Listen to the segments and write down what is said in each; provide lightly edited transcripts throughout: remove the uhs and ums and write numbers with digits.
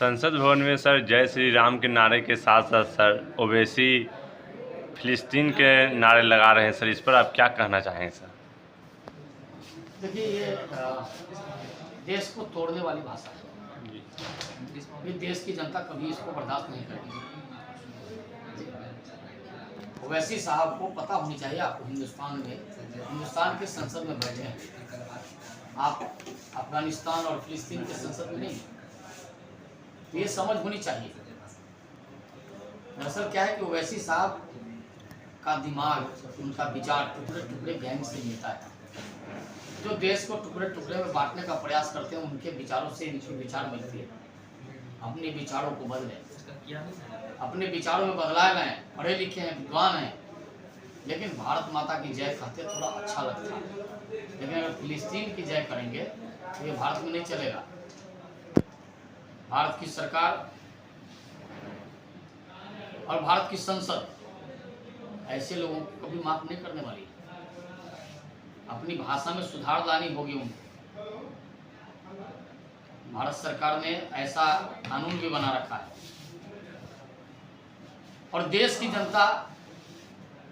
संसद भवन में सर जय श्री राम के नारे के साथ साथ सर ओवैसी फिलिस्तीन के नारे लगा रहे हैं सर, इस पर आप क्या कहना चाहेंगे सर? देखिए, ये देश को तोड़ने वाली भाषा है। ये देश की जनता कभी इसको बर्दाश्त नहीं करेगी। ओवैसी साहब को पता होनी चाहिए, आपको हिंदुस्तान के संसद में बैठे हैं, आप अफगानिस्तान और फिलिस्तीन के संसद में नहीं। तो ये समझ होनी चाहिए। दरअसल क्या है कि ओवैसी साहब का दिमाग, उनका विचार टुकड़े टुकड़े गैंग से मिलता है। जो देश को टुकड़े टुकड़े में बांटने का प्रयास करते हैं, उनके विचारों से इनके विचार मिलती है। अपने विचारों को बदलें, अपने विचारों में बदलाव लाएं। पढ़े लिखे हैं, विद्वान हैं, लेकिन भारत माता की जय कहते थोड़ा अच्छा लगता है। लेकिन अगर फिलिस्तीन की जय करेंगे तो ये भारत में नहीं चलेगा। भारत की सरकार और भारत की संसद ऐसे लोगों को कभी माफ नहीं करने वाली। अपनी भाषा में सुधार लानी होगी उनको। भारत सरकार ने ऐसा कानून भी बना रखा है और देश की जनता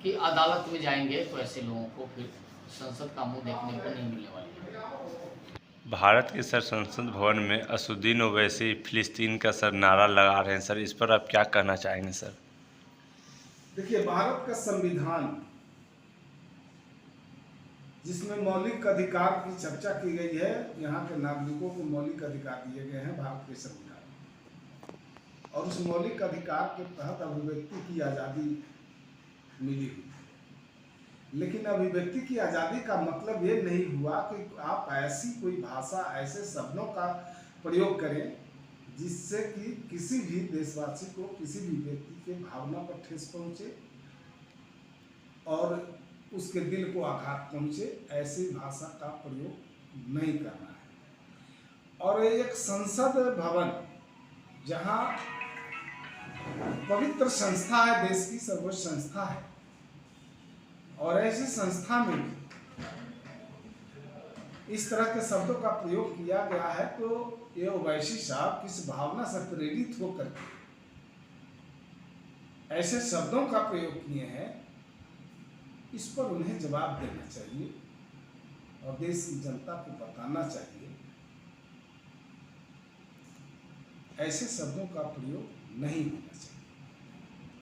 की अदालत में जाएंगे तो ऐसे लोगों को फिर संसद का मुंह देखने को नहीं मिलने वाली है। भारत के सर संसद भवन में असदुद्दीन ओवैसी फिलिस्तीन का सर नारा लगा रहे हैं सर, इस पर आप क्या कहना चाहेंगे सर? देखिए, भारत का संविधान जिसमें मौलिक अधिकार की चर्चा की गई है, यहाँ के नागरिकों को मौलिक अधिकार दिए गए हैं भारत के संविधान में, और उस मौलिक अधिकार के तहत अभिव्यक्ति की आज़ादी मिली हुई। लेकिन अभिव्यक्ति की आज़ादी का मतलब ये नहीं हुआ कि आप ऐसी कोई भाषा, ऐसे शब्दों का प्रयोग करें जिससे कि किसी भी देशवासी को, किसी भी व्यक्ति के भावना पर ठेस पहुँचे और उसके दिल को आघात पहुँचे। ऐसी भाषा का प्रयोग नहीं करना है। और एक संसद भवन जहाँ पवित्र संस्था है, देश की सर्वोच्च संस्था है, और ऐसी संस्था में इस तरह के शब्दों का प्रयोग किया गया है, तो ये ओवैसी साहब किस भावना से प्रेरित होकर ऐसे शब्दों का प्रयोग किए हैं, इस पर उन्हें जवाब देना चाहिए और देश की जनता को बताना चाहिए ऐसे शब्दों का प्रयोग नहीं होना चाहिए।